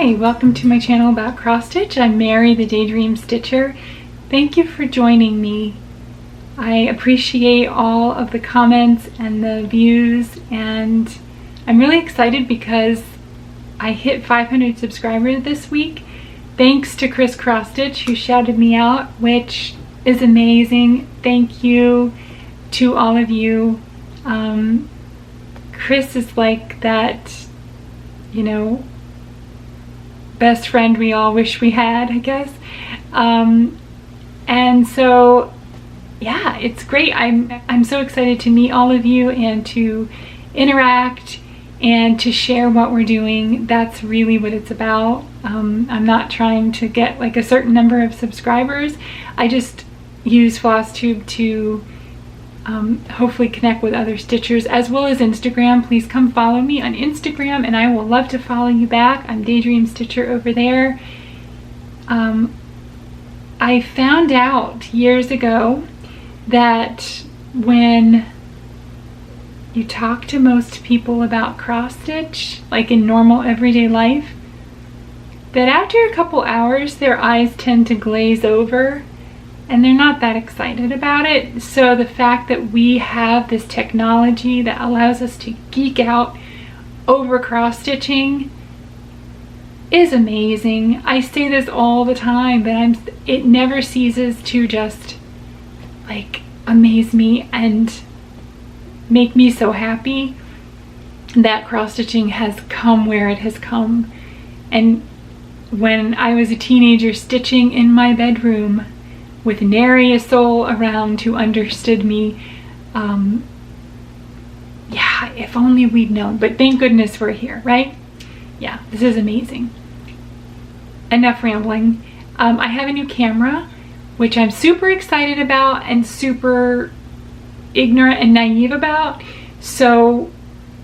Hi, welcome to my channel about cross stitch. I'm Mary, the Daydream Stitcher. Thank you for joining me. I appreciate all of the comments and the views, and I'm really excited because I hit 500 subscribers this week thanks to Chris Cross Stitch, who shouted me out, which is amazing. Thank you to all of you. Chris is like that, you know, best friend we all wish we had, I guess. And so yeah, it's great. I'm so excited to meet all of you and to interact and to share what we're doing. That's really what it's about. I'm not trying to get like a certain number of subscribers. I just use Flosstube to hopefully connect with other stitchers, as well as Instagram. Please come follow me on Instagram and I will love to follow you back. I'm Daydream Stitcher over there. I found out years ago that when you talk to most people about cross stitch, like in normal everyday life, that after a couple hours their eyes tend to glaze over and they're not that excited about it. So the fact that we have this technology that allows us to geek out over cross stitching is amazing. I say this all the time, but it never ceases to just like amaze me and make me so happy that cross stitching has come where it has come. And when I was a teenager stitching in my bedroom with nary a soul around who understood me, yeah, if only we'd known. But thank goodness we're here, right? Yeah, this is amazing. Enough rambling. I have a new camera, which I'm super excited about and super ignorant and naive about. So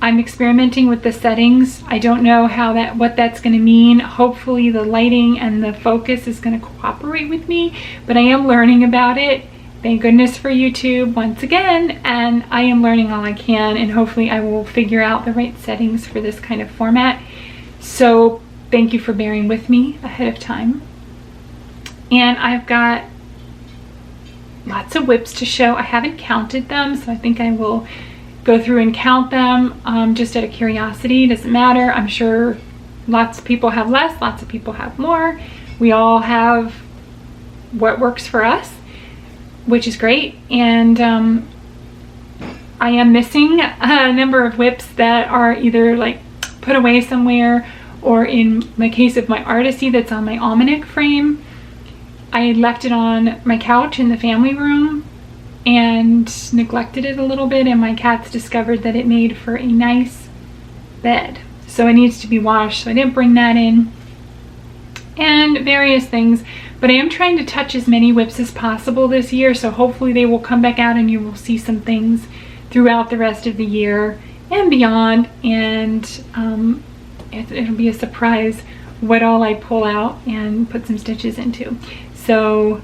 I'm experimenting with the settings. I don't know what that's going to mean. Hopefully the lighting and the focus is going to cooperate with me, but I am learning about it. Thank goodness for YouTube once again, and I am learning all I can, and hopefully I will figure out the right settings for this kind of format. So thank you for bearing with me ahead of time. And I've got lots of WIPs to show. I haven't counted them, so I think I will go through and count them just out of curiosity. Doesn't matter. I'm sure lots of people have less, lots of people have more. We all have what works for us, which is great. And I am missing a number of WIPs that are either like put away somewhere, or in my case of my Artisy that's on my almanac frame, I left it on my couch in the family room and neglected it a little bit, and my cats discovered that it made for a nice bed. So it needs to be washed, so I didn't bring that in. And various things, but I am trying to touch as many WIPs as possible this year, so hopefully they will come back out and you will see some things throughout the rest of the year and beyond. And it'll be a surprise what all I pull out and put some stitches into. So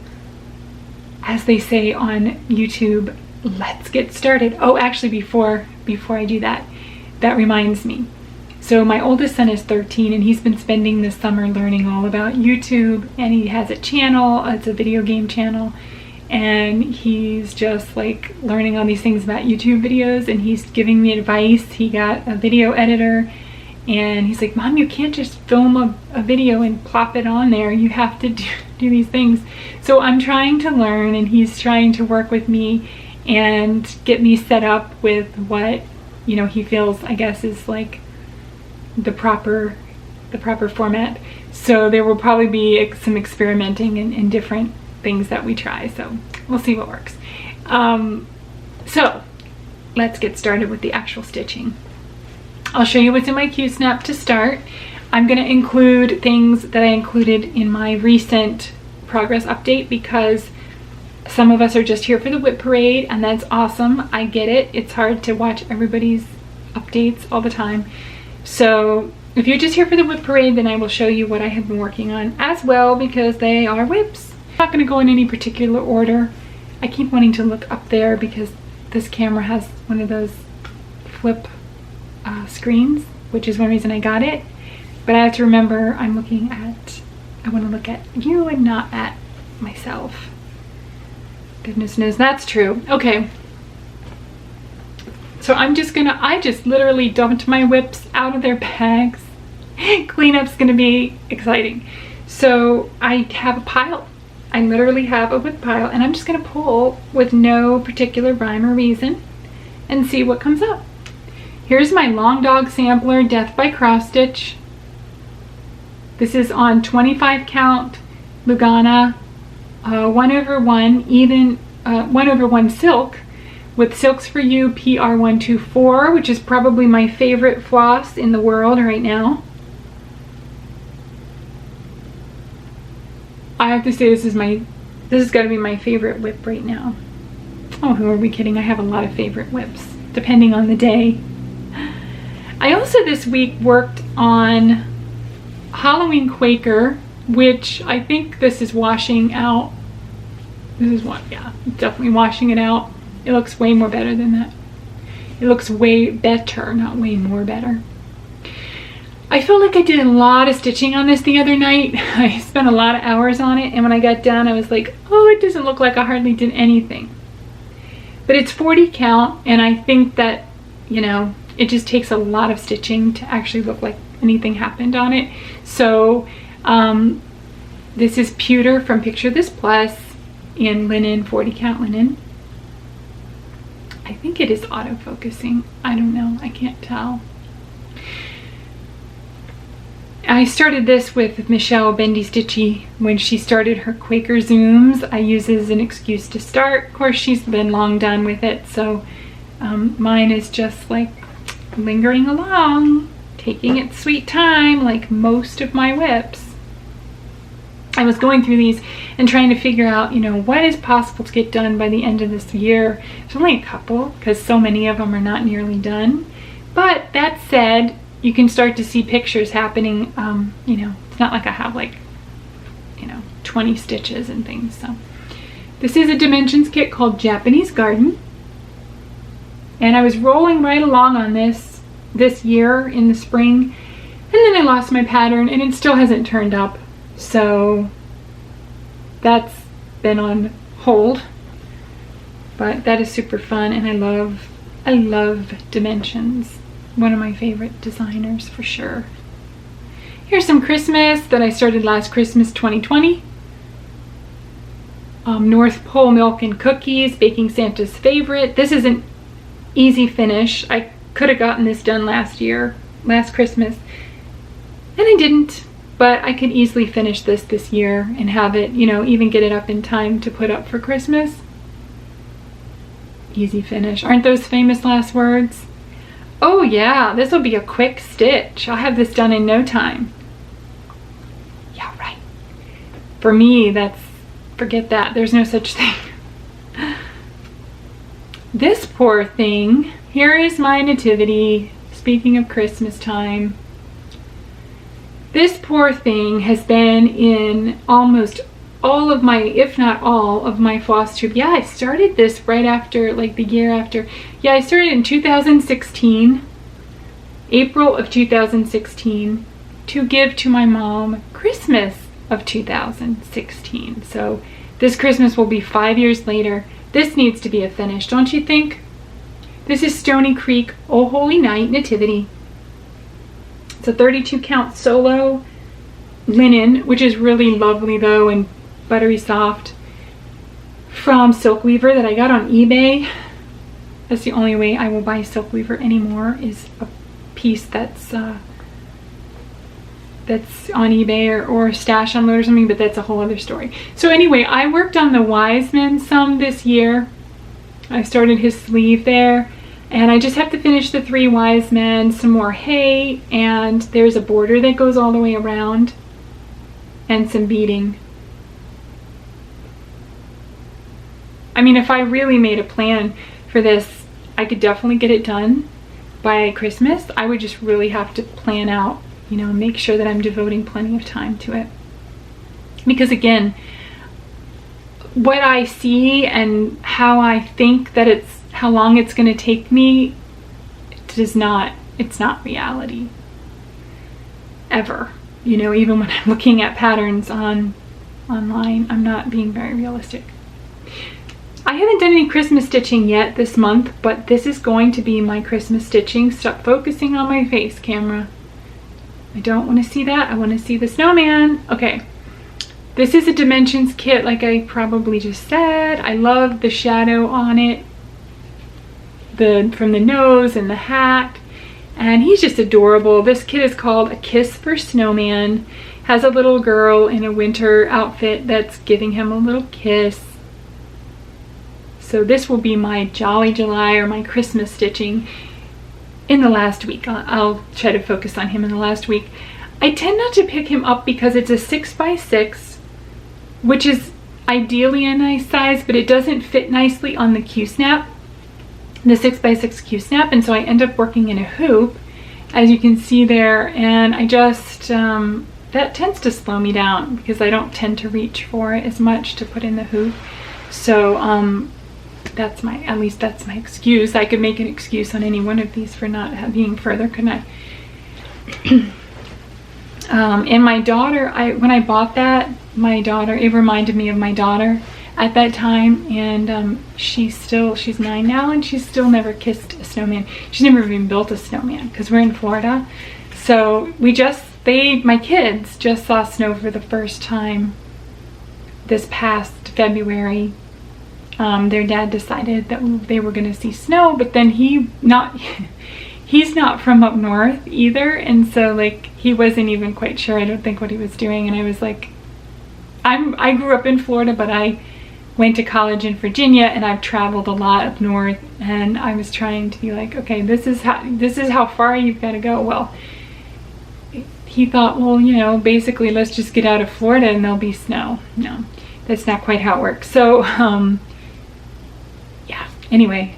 as they say on YouTube, let's get started. Oh, actually before I do that, that reminds me. So my oldest son is 13 and he's been spending this summer learning all about YouTube, and he has a channel, it's a video game channel, and he's just like learning all these things about YouTube videos, and he's giving me advice. He got a video editor and he's like, Mom, you can't just film a video and plop it on there. You have to do these things. So I'm trying to learn, and he's trying to work with me and get me set up with what, you know, he feels, I guess, is like the proper format. So there will probably be some experimenting in different things that we try. So we'll see what works. So let's get started with the actual stitching. I'll show you what's in my Q-snap to start. I'm going to include things that I included in my recent progress update, because some of us are just here for the WIP parade, and that's awesome. I get it. It's hard to watch everybody's updates all the time. So if you're just here for the WIP parade, then I will show you what I have been working on as well, because they are WIPs. I'm not going to go in any particular order. I keep wanting to look up there because this camera has one of those flip screens, which is one reason I got it. But I have to remember I want to look at you and not at myself. Goodness knows that's true. Okay. So I just literally dumped my WIPs out of their bags. Cleanup's gonna be exciting. So I have a pile. I literally have a WIP pile, and I'm just gonna pull with no particular rhyme or reason and see what comes up. Here's my Long Dog Sampler Death by Cross Stitch. This is on 25 count Lugana 1/1 even 1/1 silk with Silks for You PR124, which is probably my favorite floss in the world right now. I have to say this has got to be my favorite WIP right now. Oh, who are we kidding? I have a lot of favorite WIPs, depending on the day. I also this week worked on Halloween Quaker, which I think this is washing out. This is what, yeah, definitely washing it out. It looks way more better than that. It looks way better, not way more better. I feel like I did a lot of stitching on this the other night. I spent a lot of hours on it, and when I got done I was like, oh, it doesn't look like I hardly did anything. But it's 40 count, and I think that, you know, it just takes a lot of stitching to actually look like anything happened on it. So this is Pewter from Picture This Plus in linen, 40 count linen. I think it is auto-focusing. I don't know, I can't tell. I started this with Michelle Bendy Stitchy when she started her Quaker Zooms. I use it as an excuse to start. Of course, she's been long done with it, so mine is just like lingering along, taking its sweet time, like most of my WIPs. I was going through these and trying to figure out, you know, what is possible to get done by the end of this year. There's only a couple, because so many of them are not nearly done. But that said, you can start to see pictures happening. You know, it's not like I have like, you know, 20 stitches and things. So this is a dimensions kit called Japanese Garden. And I was rolling right along on this year in the spring, and then I lost my pattern and it still hasn't turned up. So that's been on hold, but that is super fun, and I love Dimensions. One of my favorite designers for sure. Here's some Christmas that I started last Christmas 2020. North Pole Milk and Cookies, Baking Santa's Favorite. This is an easy finish. I could have gotten this done last Christmas, and I didn't, but I could easily finish this year and have it, you know, even get it up in time to put up for Christmas. Easy finish. Aren't those famous last words? Oh yeah, this will be a quick stitch. I'll have this done in no time. Yeah, right. For me, forget that. There's no such thing. This poor thing, here is my Nativity. Speaking of Christmas time. This poor thing has been in almost all of my, if not all of my Flosstube. Yeah, I started this right after, like the year after. Yeah, I started in 2016, April of 2016, to give to my mom Christmas of 2016. So this Christmas will be 5 years later. This needs to be a finish, don't you think? This is Stony Creek, Oh Holy Night Nativity. It's a 32 count solo linen, which is really lovely though and buttery soft, from Silk Weaver that I got on eBay. That's the only way I will buy Silk Weaver anymore, is a piece that's on eBay or Stash Unload or something, but that's a whole other story. So anyway, I worked on the Wiseman some this year. I started his sleeve there, and I just have to finish the 3 wise men, some more hay, and there's a border that goes all the way around, and some beading. I mean, if I really made a plan for this, I could definitely get it done by Christmas. I would just really have to plan out, you know, make sure that I'm devoting plenty of time to it. Because again, what I see and how I think that how long it's going to take me, it's not reality. ever. You know, even when I'm looking at patterns online, I'm not being very realistic. I haven't done any Christmas stitching yet this month, but this is going to be my Christmas stitching. Stop focusing on my face, camera. I don't want to see that. I want to see the snowman. Okay. This is a dimensions kit, like I probably just said. I love the shadow on it, from the nose and the hat, and he's just adorable. This kit is called A Kiss for Snowman. Has a little girl in a winter outfit that's giving him a little kiss. So this will be my Jolly July or my Christmas stitching in the last week. I'll try to focus on him in the last week. I tend not to pick him up because it's a 6x6, which is ideally a nice size, but it doesn't fit nicely on the Q-snap, the 6x6 Q-snap, and so I end up working in a hoop, as you can see there, and I just, that tends to slow me down because I don't tend to reach for it as much to put in the hoop. So at least that's my excuse. I could make an excuse on any one of these for not being further, couldn't I? And my daughter, when I bought that, it reminded me of my daughter at that time, and she's 9 now, and she's still never kissed a snowman. She's never even built a snowman because we're in Florida. So my kids just saw snow for the first time this past February. Their dad decided that they were going to see snow, but then he's not from up north either, and so like he wasn't even quite sure, I don't think, what he was doing. And I was like, I grew up in Florida, but I went to college in Virginia, and I've traveled a lot up north, and I was trying to be like, okay, this is how far you've got to go. Well, he thought, well, you know, basically let's just get out of Florida and there'll be snow. No, that's not quite how it works. So yeah, anyway,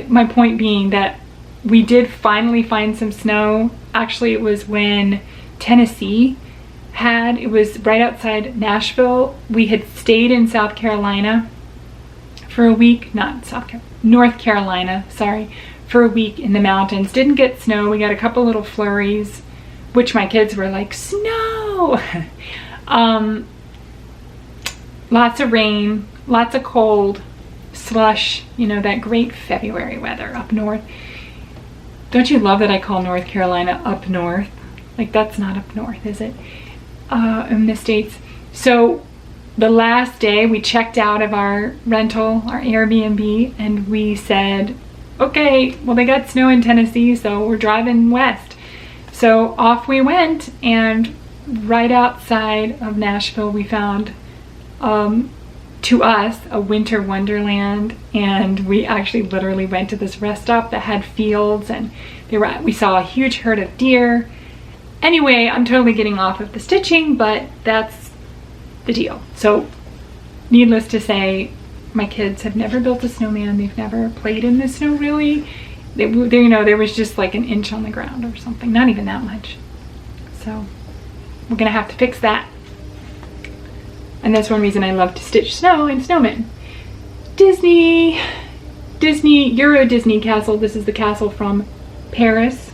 my point being that we did finally find some snow. Actually, it was when Tennessee it was right outside Nashville. We had stayed in South Carolina for a week, North Carolina, sorry, for a week in the mountains. Didn't get snow. We got a couple little flurries, which my kids were like, snow! Lots of rain, lots of cold, slush, you know, that great February weather up north. Don't you love that I call North Carolina up north? Like, that's not up north, is it? In the States. So the last day we checked out of our rental, our Airbnb, and we said, okay, well, they got snow in Tennessee, so we're driving west. So off we went, and right outside of Nashville we found, to us, a winter wonderland, and we actually literally went to this rest stop that had fields, and we saw a huge herd of deer. Anyway, I'm totally getting off of the stitching, but that's the deal. So needless to say, my kids have never built a snowman. They've never played in the snow, really. You know, there was just like an inch on the ground or something, not even that much. So we're gonna have to fix that. And that's one reason I love to stitch snow and snowmen. Disney, Euro Disney castle. This is the castle from Paris.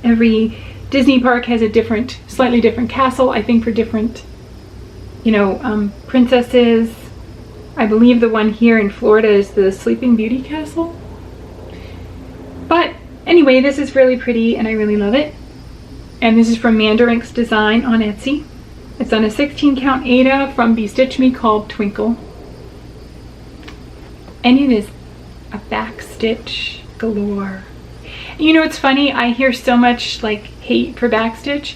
Every Disney park has a slightly different castle, I think, for different, you know, princesses. I believe the one here in Florida is the Sleeping Beauty castle. But anyway, this is really pretty and I really love it. And this is from Mandarinks Design on Etsy. It's on a 16 count Aida from Be Stitch Me called Twinkle. And it is a back stitch galore. You know, it's funny, I hear so much like hate for backstitch.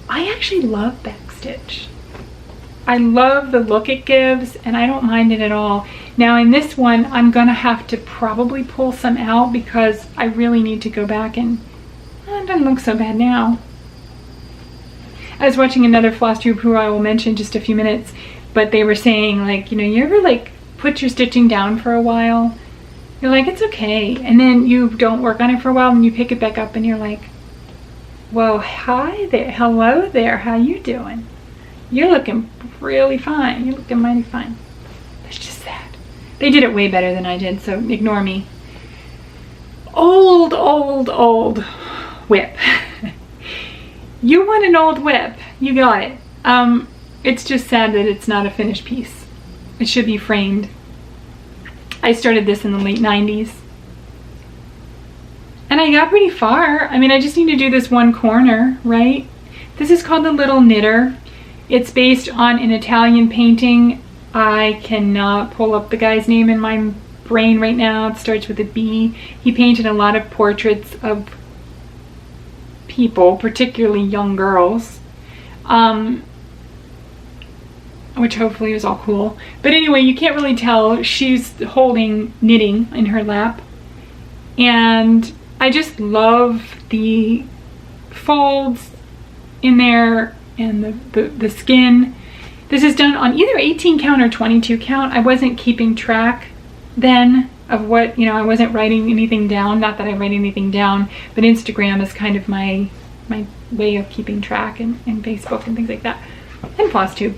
I actually love backstitch. I love the look it gives, and I don't mind it at all. Now in this one, I'm gonna have to probably pull some out because I really need to go back and, it doesn't look so bad now. I was watching another Flosstube who I will mention in just a few minutes, but they were saying, like, you know, you ever like put your stitching down for a while? You're like, it's okay, and then you don't work on it for a while and you pick it back up and you're like, well, hi there, hello there, how you doing? You're looking really fine. You're looking mighty fine. That's just sad. They did it way better than I did, so ignore me. Old WIP. You want an old WIP. You got it. It's just sad that it's not a finished piece. It should be framed. I started this in the late 90s. And I got pretty far. I mean, I just need to do this one corner, right? This is called The Little Knitter. It's based on an Italian painting. I cannot pull up the guy's name in my brain right now. It starts with a B. He painted a lot of portraits of people, particularly young girls, which hopefully was all cool. But anyway, you can't really tell. She's holding knitting in her lap. And I just love the folds in there and the skin. This is done on either 18 count or 22 count. I wasn't keeping track then of what, you know, I wasn't writing anything down. Not that I write anything down, but Instagram is kind of my way of keeping track, and Facebook and things like that, and Flosstube.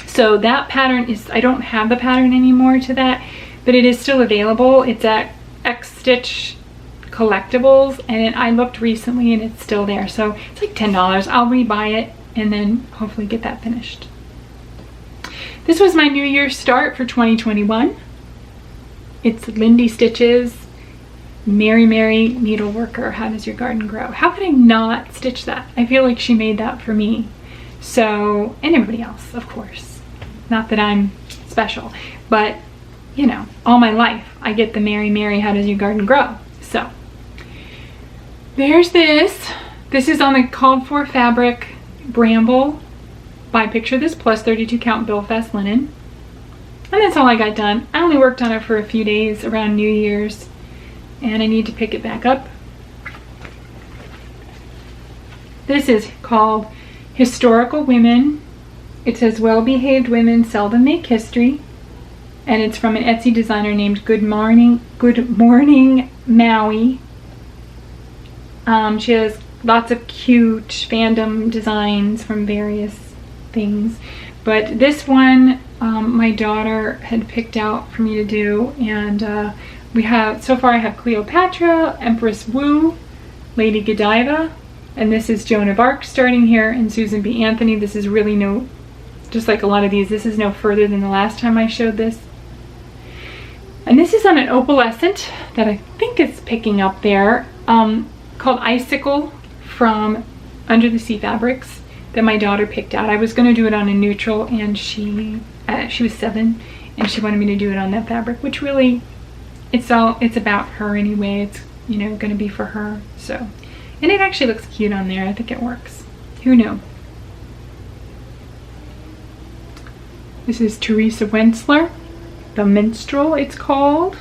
So that pattern is, I don't have the pattern anymore to that, but it is still available. It's at X Stitch Collectibles, and I looked recently and it's still there. So it's like $10. I'll rebuy it and then hopefully get that finished. This was my New Year's start for 2021. It's Lindy Stitches, Merry Merry Needleworker, How Does Your Garden Grow? How could I not stitch that? I feel like she made that for me. So, and everybody else, of course. Not that I'm special, but you know, all my life I get the Merry Merry How Does Your Garden Grow? So, there's this. This is on the called for fabric Bramble by Picture This Plus 32 count Billfast linen. And that's all I got done. I only worked on it for a few days around New Year's, and I need to pick it back up. This is called Historical Women. It says Well-Behaved Women Seldom Make History, and it's from an Etsy designer named Good Morning Maui. She has lots of cute fandom designs from various things, but this one my daughter had picked out for me to do, and we have, so far I have Cleopatra, Empress Wu, Lady Godiva, and this is Joan of Arc starting here, and Susan B. Anthony. This is really no, just like a lot of these, this is no further than the last time I showed this. And this is on an opalescent that I think is picking up there, called Icicle from Under the Sea Fabrics, that my daughter picked out. I was going to do it on a neutral, and she was 7 and she wanted me to do it on that fabric, which really, it's about her anyway. It's, you know, going to be for her. So, and it actually looks cute on there. I think it works. Who knew? This is Teresa Wentzler, the Minstrel it's called.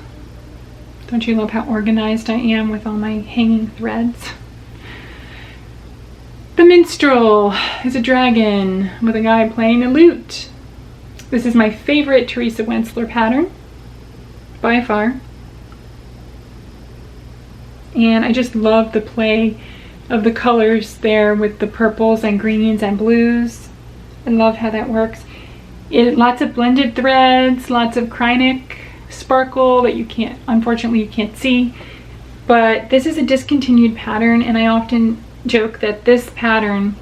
Don't you love how organized I am with all my hanging threads? The Minstrel is a dragon with a guy playing a lute. This is my favorite Teresa Wentzler pattern, by far. And I just love the play of the colors there with the purples and greens and blues. I love how that works. Lots of blended threads, lots of Krynic sparkle that you can't, unfortunately you can't see. But this is a discontinued pattern, and I often joke that this pattern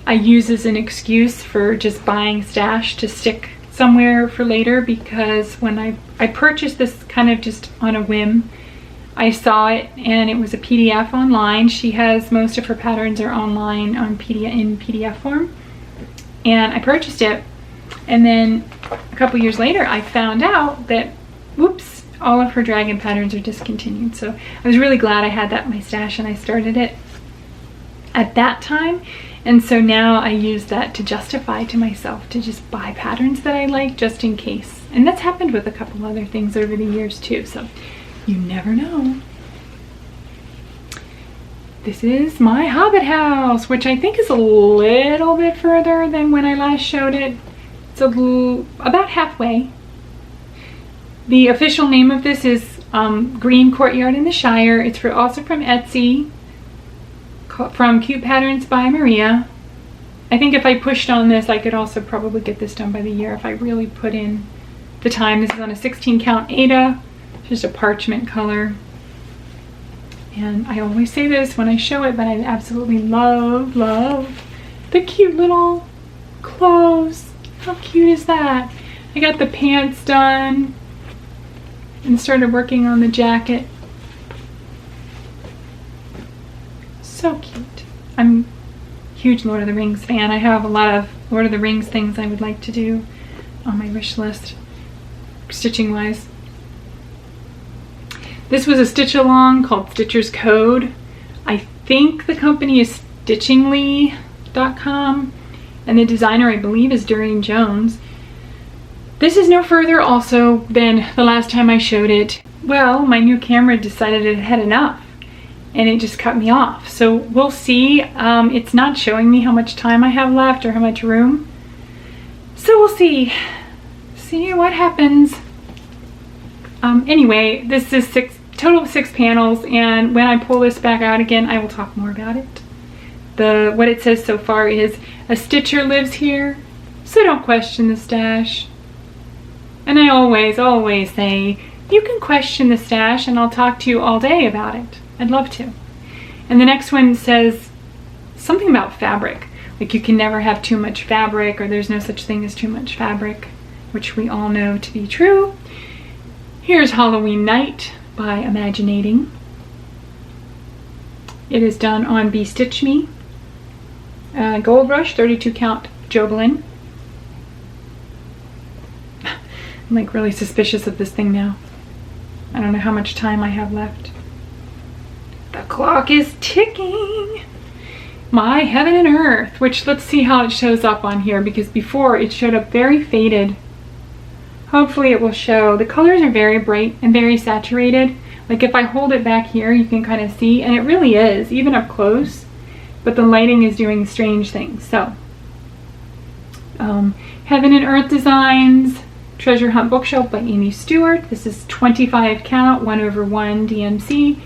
I use as an excuse for just buying stash to stick somewhere for later, because when I purchased this kind of just on a whim. I saw it and it was a PDF online. She has, most of her patterns are online on in PDF form, and I purchased it, and then a couple years later I found out that, whoops, all of her dragon patterns are discontinued. So I was really glad I had that in my stash and I started it at that time. And so now I use that to justify to myself to just buy patterns that I like just in case. And that's happened with a couple other things over the years too, so you never know. This is my Hobbit house, which I think is a little bit further than when I last showed it. It's about halfway. The official name of this is Green Courtyard in the Shire. It's also from Etsy, from Cute Patterns by Maria. I think if I pushed on this, I could also probably get this done by the year if I really put in the time. This is on a 16 count Aida, just a parchment color. And I always say this when I show it, but I absolutely love the cute little clothes. How cute is that? I got the pants done and started working on the jacket. So cute. I'm a huge Lord of the Rings fan. I have a lot of Lord of the Rings things I would like to do on my wish list, stitching wise. This was a stitch along called Stitcher's Code. I think the company is stitchingly.com and the designer, I believe, is Doreen Jones. This is no further also than the last time I showed it. Well, my new camera decided it had enough and it just cut me off. So we'll see. It's not showing me how much time I have left or how much room. So we'll see. See what happens. Anyway, this is total of 6 panels, and when I pull this back out again, I will talk more about it. What it says so far is, a stitcher lives here, so don't question the stash. And I always say, you can question the stash and I'll talk to you all day about it. I'd love to. And the next one says something about fabric. Like you can never have too much fabric, or there's no such thing as too much fabric, which we all know to be true. Here's Halloween Night by Imaginating. It is done on Be Stitch Me. Gold Rush, 32 count Jobelin. I'm like really suspicious of this thing now. I don't know how much time I have left. The clock is ticking. My Heaven and Earth, which let's see how it shows up on here, because before it showed up very faded. Hopefully it will show. The colors are very bright and very saturated. Like if I hold it back here, you can kind of see, and it really is, even up close, but the lighting is doing strange things. So, Heaven and Earth Designs, Treasure Hunt Bookshelf by Amy Stewart. This is 25 count, 1/1 DMC.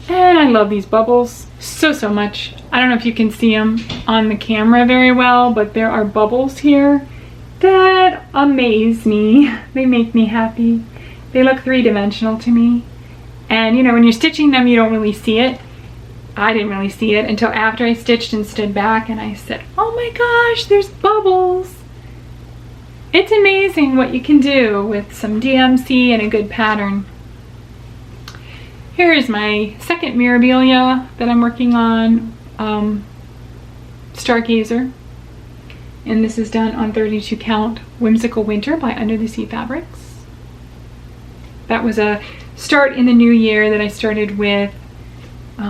And I love these bubbles so much. I don't know if you can see them on the camera very well, but there are bubbles here that amaze me. They make me happy. They look three-dimensional to me. And you know, when you're stitching them, you don't really see it. I didn't really see it until after I stitched and stood back and I said, oh my gosh, there's bubbles. It's amazing what you can do with some DMC and a good pattern. Here is my second Mirabilia that I'm working on, Stargazer. And this is done on 32 count Whimsical Winter by Under the Sea Fabrics. That was a start in the new year that I started with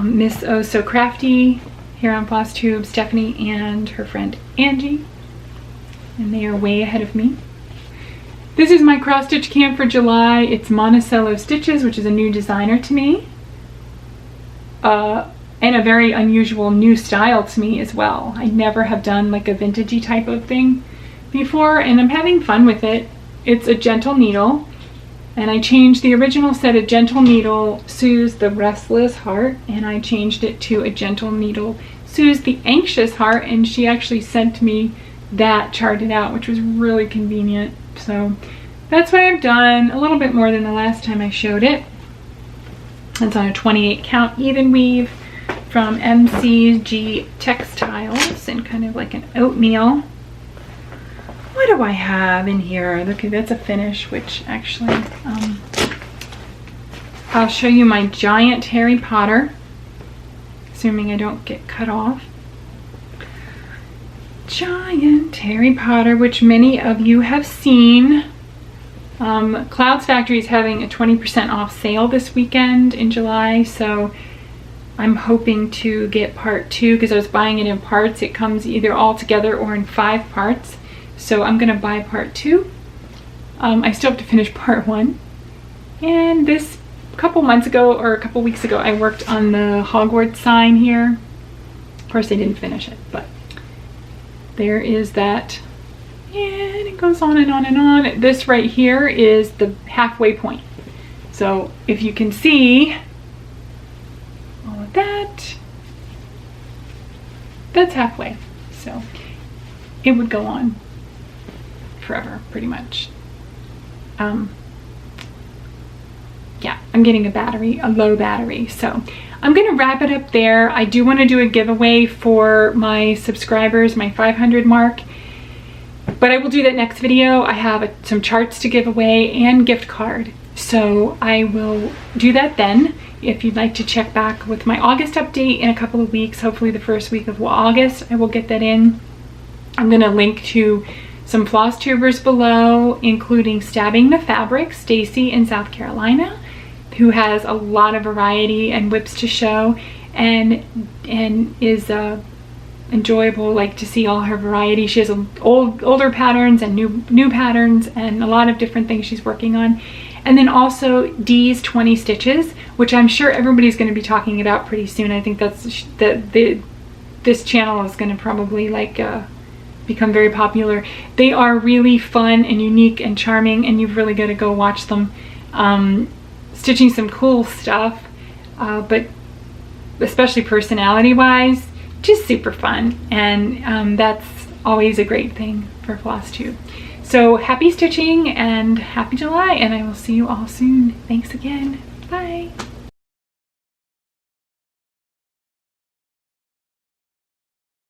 Miss Oh So Crafty here on Flosstube, Stephanie and her friend Angie. And they are way ahead of me. This is my cross stitch camp for July. It's Monticello Stitches, which is a new designer to me. And a very unusual new style to me as well. I never have done like a vintagey type of thing before, and I'm having fun with it. It's a gentle needle, and I changed the original set of gentle needle Sue's the Restless Heart, and I changed it to a gentle needle Sue's the Anxious Heart, and she actually sent me that charted out, which was really convenient. So that's what I've done, a little bit more than the last time I showed it. It's on a 28 count even weave from MCG Textiles, and kind of like an oatmeal. What do I have in here? Look, that's a finish, which actually I'll show you my giant Harry Potter, assuming I don't get cut off. Giant Harry Potter, which many of you have seen. Clouds Factory is having a 20% off sale this weekend in July, so I'm hoping to get part 2 because I was buying it in parts. It comes either all together or in 5 parts, so I'm gonna buy part 2. I still have to finish part 1. And this couple months ago or a couple weeks ago, I worked on the Hogwarts sign here. Of course, I didn't finish it, but there is that. And it goes on and on and on. This right here is the halfway point. So if you can see all of that, that's halfway. So it would go on forever, pretty much. Yeah, I'm getting a low battery. So I'm gonna wrap it up there. I do want to do a giveaway for my subscribers, my 500 mark, but I will do that next video. I have some charts to give away and gift card, so I will do that then. If you'd like to check back with my August update in a couple of weeks, hopefully the first week of August, I will get that in. I'm gonna link to some floss tubers below, including Stabbing the Fabric, Stacy in South Carolina, who has a lot of variety and whips to show, and is enjoyable, like, to see all her variety. She has older patterns and new patterns and a lot of different things she's working on. And then also Dee's 20 Stitches, which I'm sure everybody's going to be talking about pretty soon. I think this channel is going to probably like become very popular. They are really fun and unique and charming, and you've really got to go watch them. Stitching some cool stuff, but especially personality wise, just super fun, and that's always a great thing for Flosstube. So happy stitching and happy July, and I will see you all soon. Thanks again. Bye.